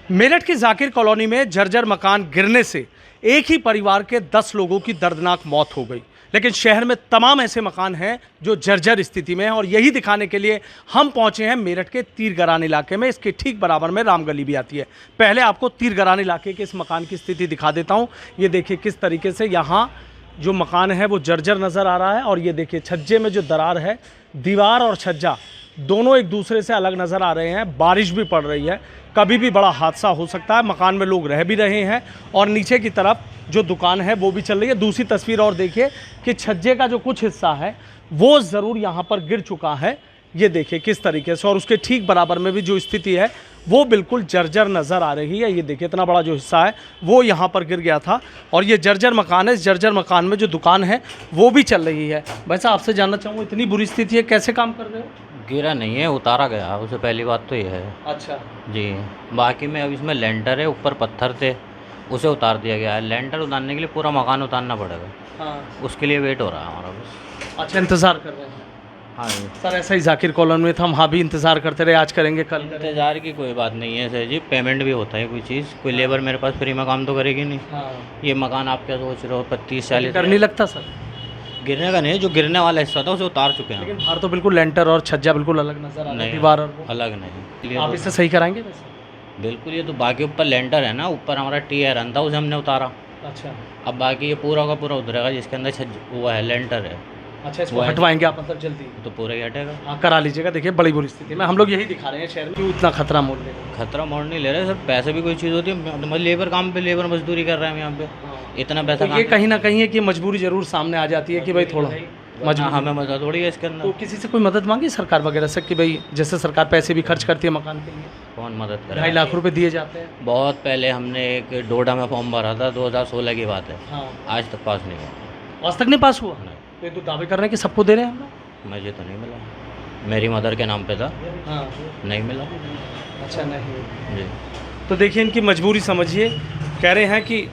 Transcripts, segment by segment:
मेरठ की जाकिर कॉलोनी में जर्जर मकान गिरने से एक ही परिवार के 10 लोगों की दर्दनाक मौत हो गई। लेकिन शहर में तमाम ऐसे मकान हैं जो जर्जर स्थिति में हैं और यही दिखाने के लिए हम पहुंचे हैं मेरठ के तीरगरान इलाके में। इसके ठीक बराबर में रामगली भी आती है। पहले आपको तीरगरान इलाके के इस मकान की स्थिति दिखा देता हूं। ये देखिए किस तरीके से यहाँ जो मकान है वो जर्जर नज़र आ रहा है और ये देखिए छज्जे में जो दरार है, दीवार और छज्जा दोनों एक दूसरे से अलग नज़र आ रहे हैं। बारिश भी पड़ रही है, कभी भी बड़ा हादसा हो सकता है। मकान में लोग रह भी रहे हैं और नीचे की तरफ जो दुकान है वो भी चल रही है। दूसरी तस्वीर और देखिए कि छज्जे का जो कुछ हिस्सा है वो ज़रूर यहाँ पर गिर चुका है। ये देखिए किस तरीके से, और उसके ठीक बराबर में भी जो स्थिति है वो बिल्कुल जर्जर नज़र आ रही है। ये देखिए इतना बड़ा जो हिस्सा है वो यहाँ पर गिर गया था और ये जर्जर मकान है। इस जर्जर मकान में जो दुकान है वो भी चल रही है। वैसे आपसे जानना चाहूँगा, इतनी बुरी स्थिति है, कैसे काम कर रहे हो? गिरा नहीं है, उतारा गया उसे, पहली बात तो ये है। अच्छा जी, बाकी में अब इसमें लेंटर है, ऊपर पत्थर थे उसे उतार दिया गया है। लेंटर उतारने के लिए पूरा मकान उतारना पड़ेगा। हाँ, उसके लिए वेट हो रहा है हमारा बस। अच्छा, इंतज़ार कर रहे हैं? हाँ सर, ऐसा ही जाकिर कॉलोनी में था, हम हाँ भी इंतज़ार करते रहे, आज करेंगे कल। इंतज़ार की कोई बात नहीं है सर जी, पेमेंट भी होता है कोई चीज़। कोई लेबर मेरे पास फ्री में काम तो करेगी नहीं। हाँ। ये मकान आप क्या सोच रहे हो, 25-40 कर नहीं लगता सर? गिरने का नहीं, जो गिरने वाला हिस्सा था उसे उतार चुके हैं। लेकिन बाहर तो बिल्कुल लेंटर और छज्जा बिल्कुल अलग नज़र आ रहा है, दीवार और अलग नहीं। आप इसे सही कराएंगे वैसे? बिल्कुल, ये तो बाकी ऊपर लेंटर है ना, ऊपर हमारा टी आयरन था उसे हमने उतारा। अच्छा, अब बाकी ये पूरा का पूरा उतरेगा जिसके अंदर वो है, लेंटर है। अच्छा, इसको हटवाएंगे आप मतलब जल्दी? तो पूरा ही हटेगा। हाँ, करा लीजिएगा। देखिए बड़ी बुरी स्थिति में हम लोग यही दिखा रहे हैं शहर में, क्यों इतना खतरा मोड़ ले रहे हैं? खतरा मोड़ नहीं ले रहे सर, पैसे भी कोई चीज़ होती है। लेबर काम पे लेबर मजदूरी कर रहे हैं यहाँ पे, इतना पैसा तो ये कहीं ना कहीं है कि मजबूरी जरूर सामने आ जाती है कि भाई थोड़ा हमें मजा थोड़ी है इसके अंदर। तो किसी से कोई मदद मांगी सरकार वगैरह से कि भाई जैसे सरकार पैसे भी खर्च करती है मकान के लिए? कौन मदद करे? 2.5 लाख रुपए दिए जाते हैं। बहुत पहले हमने एक डोडा में फॉर्म भरा था, 2016 की बात है। हाँ। आज तक पास नहीं हुआ। आज तक नहीं पास हुआ? नहीं। तो ये तो दावे कर रहे हैं कि सबको दे रहे हैं हम लोग। मुझे तो नहीं मिला, मेरी मदर के नाम पे था। हाँ, नहीं मिला। अच्छा, नहीं जी। तो देखिए इनकी मजबूरी समझिए। कह रहे हैं कि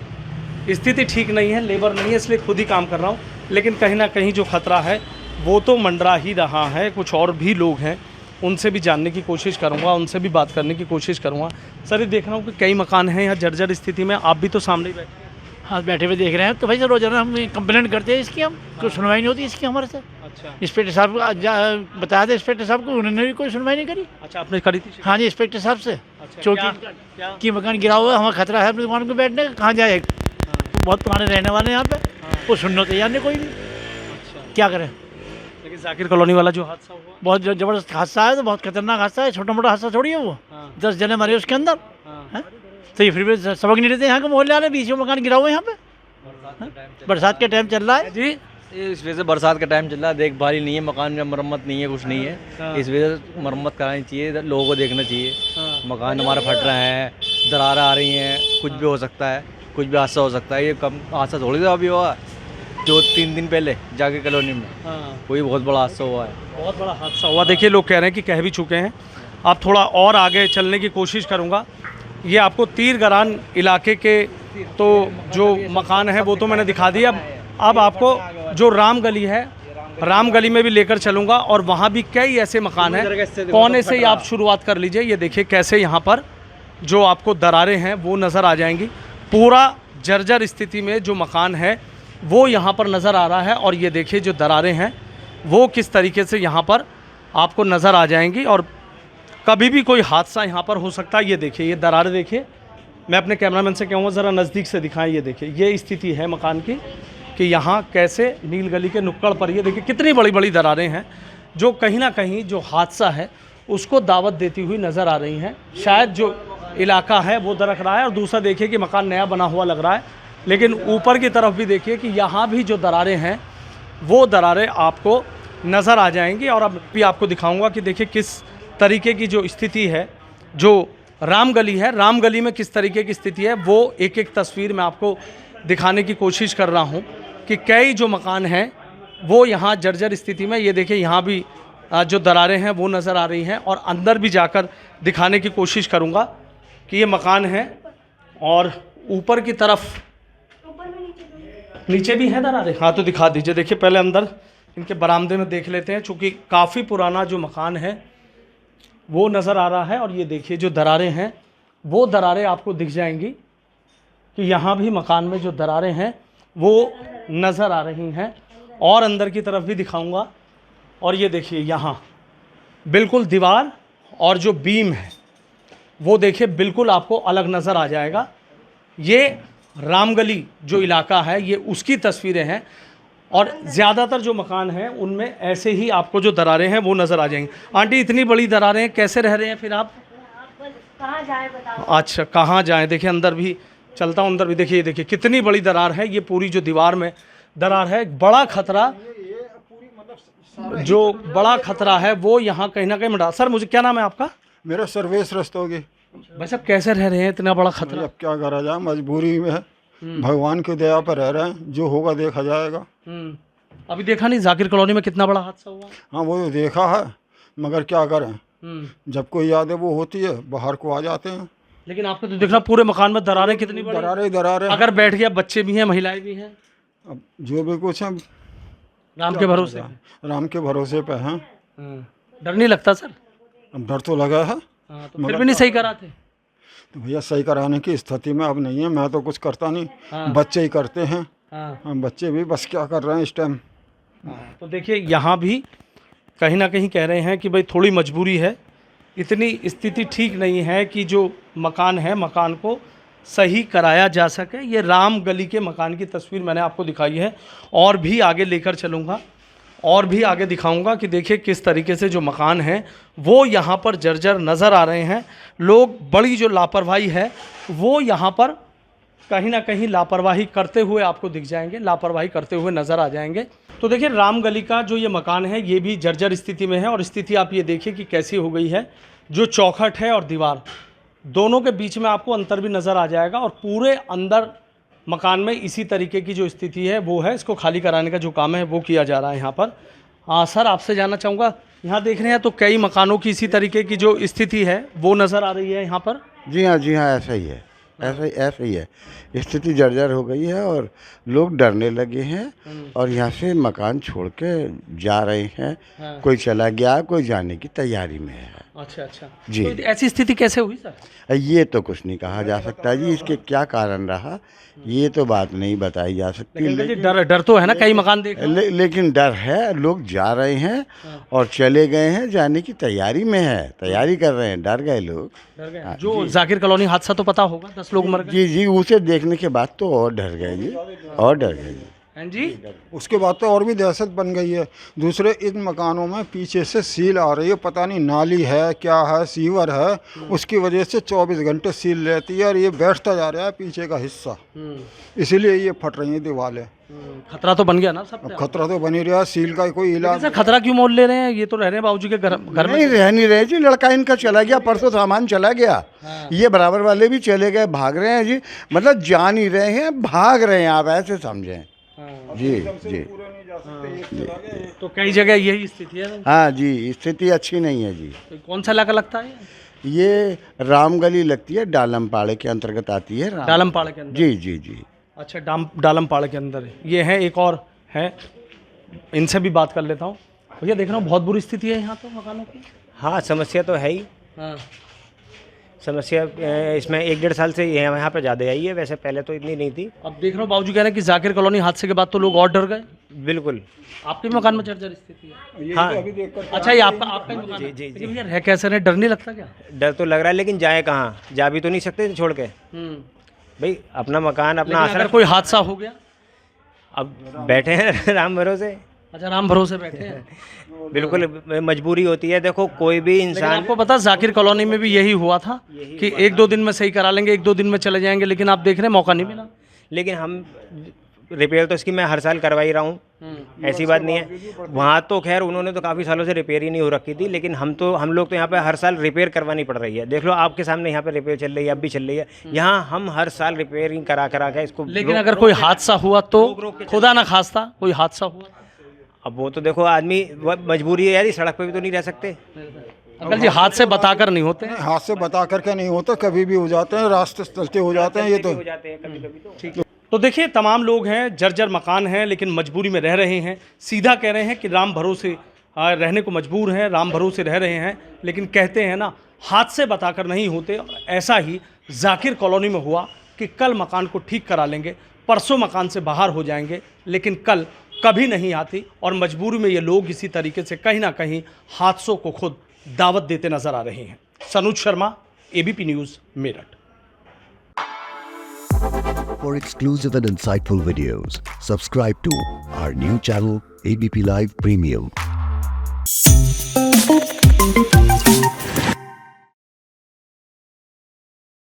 स्थिति ठीक नहीं है, लेबर नहीं है, इसलिए खुद ही काम कर रहा हूँ। लेकिन कहीं ना कहीं जो खतरा है वो तो मंडरा ही रहा है। कुछ और भी लोग हैं, उनसे भी जानने की कोशिश करूंगा, उनसे भी बात करने की कोशिश करूंगा। सर, ये देख रहा हूँ कि कई मकान हैं यहाँ जर्जर स्थिति में, आप भी तो सामने ही बैठे? हाँ, बैठे हुए देख रहे हैं। तो भाई सर रोजाना हम कंप्लेंट करते हैं इसकी, हम कोई सुनवाई नहीं होती इसकी हमारे से। अच्छा, इंस्पेक्टर साहब को बताया था, इंस्पेक्टर साहब को, उन्होंने भी कोई सुनवाई नहीं करी। अच्छा, आपने करी थी? हाँ जी, इंस्पेक्टर साहब से। अच्छा, चौकी की मकान गिरा हुआ है, हमें खतरा है अपनी दुकान को बैठने का, कहाँ जाए? बहुत पुराने रहने वाले हैं यहाँ पे, वो सुनने तैयार नहीं कोई भी। क्या करें? लेकिन जाकिर कॉलोनी वाला जो हादसा हुआ बहुत ज़बरदस्त हादसा है, तो बहुत खतरनाक हादसा है, छोटा मोटा हादसा थोड़ी है वो। 10 जने मरे उसके अंदर। तो ये फिर भी सबक नहीं लेते यहाँ के मोहल्ले वाले, बीच में मकान गिरा हुआ है यहाँ पे। बरसात के टाइम चल रहा है जी, इस वजह से बरसात का टाइम चल रहा है, देखभाल ही नहीं है, मकान में मरम्मत नहीं है, कुछ नहीं है। इस वजह से मरम्मत करानी चाहिए, लोगों को देखना चाहिए। मकान हमारा फट रहे हैं, दरारें आ रही हैं, कुछ भी हो सकता है, कुछ भी हादसा हो सकता है। ये कम हादसा थोड़ी था अभी हुआ, जो 3 दिन पहले जाकिर कॉलोनी में कोई बहुत बड़ा हादसा हुआ है। बहुत बड़ा हादसा हुआ। देखिए लोग कह रहे हैं कि कह भी चुके हैं। आप थोड़ा और आगे चलने की कोशिश करूँगा। ये आपको तीरगरान इलाके के तो जो मकान है वो तो मैंने दिखा दिया। अब आपको जो रामगली है, रामगली में भी लेकर चलूँगा और वहाँ भी कई ऐसे मकान हैं। कोने से ही आप शुरुआत कर लीजिए। ये देखिए कैसे यहाँ पर जो आपको दरारें हैं वो नज़र आ जाएंगी। पूरा जर्जर स्थिति में जो मकान है वो यहाँ पर नज़र आ रहा है और ये देखिए जो दरारें हैं वो किस तरीके से यहाँ पर आपको नज़र आ जाएंगी और कभी भी कोई हादसा यहाँ पर हो सकता है। ये देखिए ये दरारें देखिए, मैं अपने कैमरामैन से कहूँगा ज़रा नज़दीक से दिखाएं। ये देखिए ये स्थिति है मकान की कि यहाँ कैसे नील गली के नुक्कड़ पर ये देखिए कितनी बड़ी बड़ी दरारें हैं जो कहीं ना कहीं जो हादसा है उसको दावत देती हुई नज़र आ रही हैं। शायद जो इलाका है वो दरक रहा है और दूसरा देखिए कि मकान नया बना हुआ लग रहा है, लेकिन ऊपर की तरफ भी देखिए कि यहाँ भी जो दरारें हैं वो दरारें आपको नज़र आ जाएंगी। और अब भी आपको दिखाऊंगा कि देखिए किस तरीके की जो स्थिति है, जो रामगली है, रामगली में किस तरीके की स्थिति है वो एक एक तस्वीर में आपको दिखाने की कोशिश कर रहा हूँ कि कई जो मकान हैं वो यहाँ जर्जर स्थिति में। ये देखिए यहाँ भी जो दरारें हैं वो नज़र आ रही हैं और अंदर भी जाकर दिखाने की कोशिश करूँगा कि ये मकान है और ऊपर की तरफ नीचे भी है दरारें। हाँ तो दिखा दीजिए। देखिए पहले अंदर इनके बरामदे में देख लेते हैं, चूँकि काफ़ी पुराना जो मकान है वो नज़र आ रहा है और ये देखिए जो दरारें हैं वो दरारें आपको दिख जाएंगी कि यहाँ भी मकान में जो दरारें हैं वो नज़र आ रही हैं, और अंदर की तरफ भी दिखाऊंगा। और ये देखिए यहाँ बिल्कुल दीवार और जो बीम है वो देखिए बिल्कुल आपको अलग नज़र आ जाएगा। ये रामगली जो इलाका है ये उसकी तस्वीरें हैं, और ज़्यादातर जो मकान हैं उनमें ऐसे ही आपको जो दरारें हैं वो नज़र आ जाएंगी। आंटी इतनी बड़ी दरारें कैसे रह रहे हैं फिर आप? कहाँ जाए बताओ। अच्छा कहाँ जाएं? देखिए अंदर भी चलता हूँ, अंदर भी देखिए, देखिए कितनी बड़ी दरार है। ये पूरी जो दीवार में दरार है, बड़ा खतरा, जो बड़ा खतरा है वो यहाँ कहीं ना कहीं मिटा। सर मुझे क्या नाम है आपका? मेरा सर्वेश रस्तोगी। भाई साहब कैसे रह रहे हैं इतना बड़ा खतरा? अब क्या करा जाए, मजबूरी में है, भगवान की दया पर रह रहे हैं, जो होगा देखा जाएगा। अभी देखा नहीं जाकिर कॉलोनी में कितना बड़ा हादसा हुआ? हाँ वो तो देखा है, मगर क्या करें, जब कोई यादें वो होती है बाहर को आ जाते हैं। लेकिन आपको तो देखना पूरे मकान में दरारें कितनी बड़ी, दरारें अगर बैठ गया बच्चे भी हैं महिलाएं भी हैं, अब जो भी कुछ है राम के भरोसे। राम के भरोसे पे हैं। डर नहीं लगता सर? अब डर तो लगा है, तो फिर भी नहीं सही कराते? तो भैया सही कराने की स्थिति में अब नहीं है, मैं तो कुछ करता नहीं, बच्चे ही करते हैं। हम बच्चे भी बस क्या कर रहे हैं इस टाइम। तो देखिए यहाँ भी कहीं ना कहीं कह रहे हैं कि भाई थोड़ी मजबूरी है, इतनी स्थिति ठीक नहीं है कि जो मकान है मकान को सही कराया जा सके। ये राम गली के मकान की तस्वीर मैंने आपको दिखाई है, और भी आगे लेकर चलूँगा और भी आगे दिखाऊंगा कि देखिए किस तरीके से जो मकान हैं वो यहाँ पर जर्जर नज़र आ रहे हैं। लोग बड़ी जो लापरवाही है वो यहाँ पर कहीं ना कहीं लापरवाही करते हुए आपको दिख जाएंगे, लापरवाही करते हुए नज़र आ जाएंगे। तो देखिए राम गली का जो ये मकान है ये भी जर्जर स्थिति में है, और स्थिति आप ये देखिए कि कैसी हो गई है। जो चौखट है और दीवार दोनों के बीच में आपको अंतर भी नज़र आ जाएगा, और पूरे अंदर मकान में इसी तरीके की जो स्थिति है वो है। इसको खाली कराने का जो काम है वो किया जा रहा है यहाँ पर। हाँ सर आपसे जानना चाहूँगा, यहाँ देख रहे हैं तो कई मकानों की इसी तरीके की जो स्थिति है वो नज़र आ रही है यहाँ पर? जी हाँ ऐसा ही है, ऐसा ही है। स्थिति जर्जर हो गई है और लोग डरने लगे हैं और यहाँ से मकान छोड़ के जा रहे हैं। कोई चला गया, कोई जाने की तैयारी में है। अच्छा अच्छा जी। तो ऐसी स्थिति कैसे हुई सर? ये तो कुछ नहीं कहा जा सकता जी, इसके क्या कारण रहा ये तो बात नहीं बताई जा सकती। लेकिन डर तो है ना, कई मकान देख लेकिन डर है, लोग जा रहे हैं और चले गए हैं, जाने की तैयारी में है, तैयारी कर रहे हैं, डर गए लोग। जो जाकिर कॉलोनी हादसा तो पता होगा, 10 लोग मर गए। जी उसे देखने के बाद तो और डर गए जी, और डर गए जी। हैं जी। उसके बाद तो और भी दहशत बन गई है। दूसरे इन मकानों में पीछे से सील आ रही है, पता नहीं नाली है क्या है, सीवर है, उसकी वजह से 24 घंटे सील रहती है और ये बैठता जा रहा है पीछे का हिस्सा, इसीलिए ये फट रही है दीवारें। खतरा तो बन गया ना सब। अब खतरा तो बन ही रहा, सील का कोई इलाज। सर खतरा क्यों मोल ले रहे हैं? ये तो रह रहे हैं बाबूजी के घर में। नहीं रह नहीं रहे जी, लड़का इनका चला गया, परसों सामान चला गया, ये बराबर वाले भी चले गए, भाग रहे हैं जी, मतलब जा नहीं रहे हैं, भाग रहे हैं, आप ऐसे समझें। जी जी तो कई जगह यही स्थिति है। हाँ जी, स्थिति अच्छी नहीं है जी। तो कौन सा इलाका लगता है? ये रामगली लगती है, डालमपाड़े के अंतर्गत आती है। डालमपाड़े के अंदर? जी जी जी। अच्छा डालमपाड़े के अंदर ये है। एक और है, इनसे भी बात कर लेता हूँ। भैया देख रहा हूँ बहुत बुरी स्थिति है यहाँ तो मकानों की। हाँ समस्या तो है ही। हाँ समस्या इसमें 1-1.5 साल से यहाँ पे ज़्यादा आई है, वैसे पहले तो इतनी नहीं थी। अब देख रहा हूँ बाबूजी कह रहे हैं कि जाकिर कॉलोनी हादसे के बाद तो लोग और डर गए। बिल्कुल। आपके भी मकान में जर्जर स्थिति है? हाँ अच्छा ये आपका ही मकान है? जी। लेकिन भैया है कैसे, डर नहीं लगता क्या? डर तो लग रहा है, लेकिन जाए कहाँ, जा भी तो नहीं सकते छोड़ के। भाई अपना मकान अपना आसरा। अगर कोई हादसा हो गया? अब बैठे हैं राम भरोसे। अच्छा राम भरोसे बैठे हैं। बिल्कुल मजबूरी होती है, देखो कोई भी लेकिन इंसान। आपको पता जाकिर कॉलोनी में भी यही हुआ था कि 1-2 दिन में सही करा लेंगे, 1-2 दिन में चले जाएंगे, लेकिन आप देख रहे हैं मौका नहीं मिला। लेकिन हम रिपेयर तो इसकी मैं हर साल करवा ही रहा हूँ, ऐसी बात नहीं है। वहाँ तो खैर उन्होंने तो काफ़ी सालों से रिपेयर ही नहीं हो रखी थी, लेकिन हम लोग तो यहाँ पे हर साल रिपेयर करवानी पड़ रही है। देख लो आपके सामने यहाँ पे रिपेयर चल रही है, अब भी चल रही है। यहाँ हम हर साल रिपेयरिंग करा के इसको। लेकिन अगर कोई हादसा हुआ तो, खुदा ना खास्ता कोई हादसा हुआ, अब वो तो देखो आदमी मजबूरी है यार, सड़क पे भी तो नहीं रह सकते। अंकल जी हाथ से बताकर नहीं होते हैं। हाथ से बता करके नहीं होता, कभी भी हो जाते हैं, रास्ते चलते हो जाते हैं, ये तो हो जाते हैं कभी-कभी तो। ठीक है। तो देखिए तमाम लोग हैं, जर्जर मकान हैं, लेकिन मजबूरी में रह रहे हैं। सीधा कह रहे हैं कि राम भरोसे रहने को मजबूर हैं, राम भरोसे रह रहे हैं, लेकिन कहते हैं ना हाथ से बताकर नहीं होते। ऐसा ही जाकिर कॉलोनी में हुआ कि कल मकान को ठीक करा लेंगे, परसों मकान से बाहर हो जाएंगे, लेकिन कल कभी नहीं आती और मजबूरी में ये लोग इसी तरीके से कहीं ना कहीं हादसों को खुद दावत देते नजर आ रहे हैं। Sanuj Sharma, ABP news, Meerut. For exclusive and insightful videos, subscribe to our new channel ABP Live Premium.